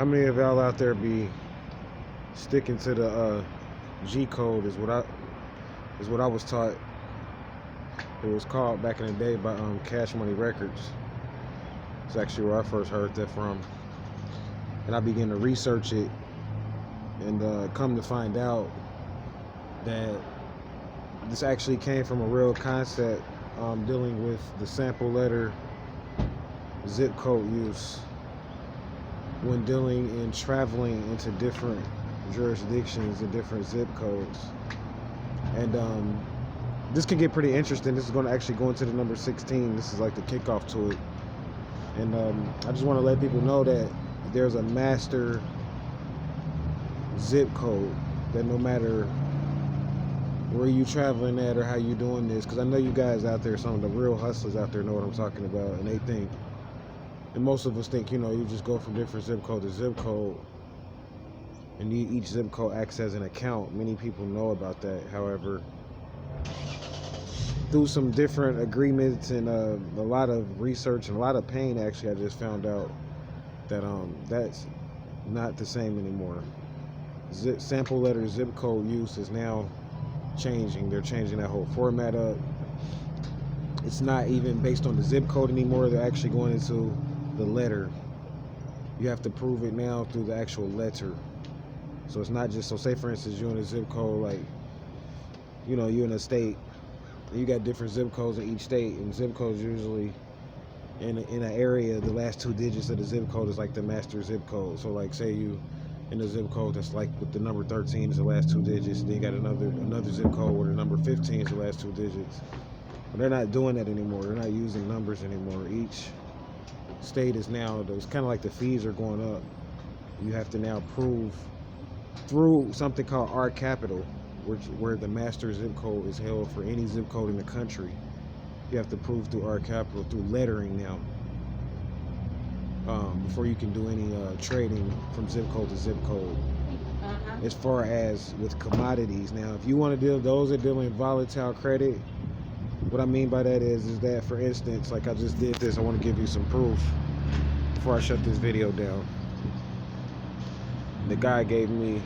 How many of y'all out there be sticking to the G code? Is what I was taught. It was called back in the day by Cash Money Records. It's actually where I first heard that from, and I began to research it, and come to find out that this actually came from a real concept dealing with the sample letter zip code use when dealing and traveling into different jurisdictions and different zip codes. And this can get pretty interesting. This is going to actually go into the number 16. This is like the kickoff to it. And I just want to let people know that there's a master zip code that no matter where you traveling at or how you doing this, because I know you guys out there, some of the real hustlers out there know what I'm talking about, and they think, and most of us think, you just go from different zip code to zip code, and each zip code acts as an account. Many people know about that. However, through some different agreements and a lot of research and a lot of pain, actually, I just found out that that's not the same anymore. Sample letter zip code use is now changing. They're changing that whole format up. It's not even based on the zip code anymore. They're actually going into the letter. You have to prove it now through the actual letter. So it's not just, so say for instance you're in a zip code, like you're in a state and you got different zip codes in each state, and zip codes usually in an area, the last two digits of the zip code is like the master zip code. So like say you in a zip code that's like with the number 13 is the last two digits, then you got another zip code where the number 15 is the last two digits. But they're not doing that anymore. They're not using numbers anymore. Each state is now, it's kind of like the fees are going up. You have to now prove through something called R Capital, where the master zip code is held for any zip code in the country. You have to prove through R Capital, through lettering now, before you can do any trading from zip code to zip code. As far as with commodities, now if you want to deal, those that deal in volatile credit, what I mean by that is that, for instance, like I just did this, I want to give you some proof before I shut this video down. The guy gave me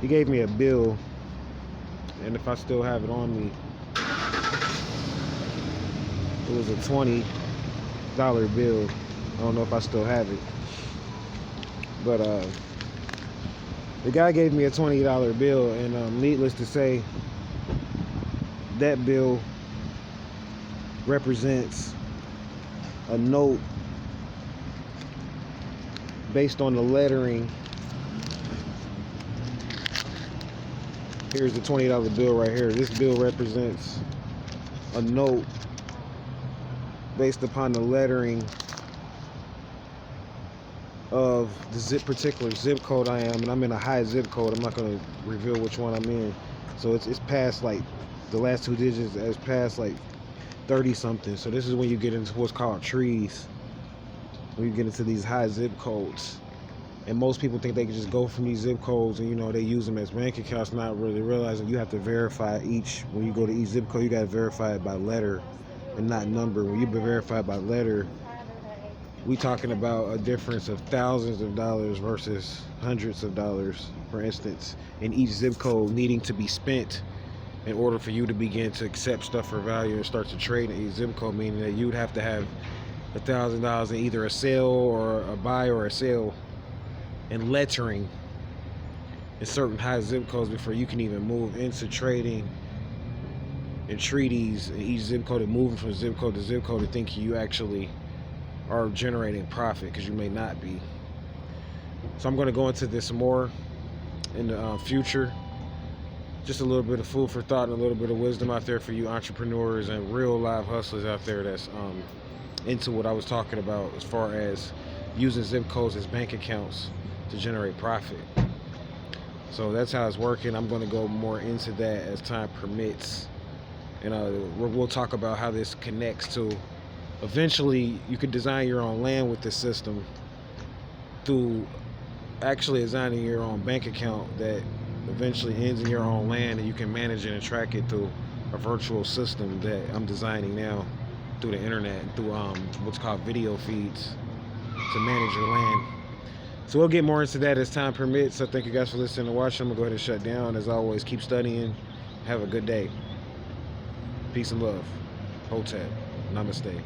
a bill, and if I still have it on me, it was a $20 bill. I don't know if I still have it, but the guy gave me a $20 bill, and needless to say, that bill represents a note based on the lettering. Here's the $20 bill right here. This bill represents a note based upon the lettering of the particular zip code I am, and I'm in a high zip code. I'm not going to reveal which one I'm in. So it's past, like, the last two digits is past like 30 something. So this is when you get into what's called trees, when you get into these high zip codes. And most people think they can just go from these zip codes and they use them as bank accounts, not really realizing you have to verify each. When you go to each zip code, you got to verify it by letter and not number. When you verify by letter, we talking about a difference of thousands of dollars versus hundreds of dollars, for instance, in each zip code needing to be spent in order for you to begin to accept stuff for value and start to trade in each zip code, meaning that you'd have to have $1,000 in either a sale or a buy or a sale and lettering in certain high zip codes before you can even move into trading and treaties in each zip code and moving from zip code to zip code to think you actually are generating profit, because you may not be. So I'm going to go into this more in the future. Just a little bit of food for thought and a little bit of wisdom out there for you entrepreneurs and real live hustlers out there that's into what I was talking about as far as using zip codes as bank accounts to generate profit. So that's how it's working. I'm going to go more into that as time permits, and we'll talk about how this connects to, eventually you could design your own land with this system through actually designing your own bank account that eventually ends in your own land, and you can manage it and track it through a virtual system that I'm designing now through the internet, through what's called video feeds. to manage your land. So we'll get more into that as time permits. So thank you guys for listening and watching. I'm gonna go ahead and shut down. As always, keep studying. Have a good day. Peace and love. Hotep. Namaste.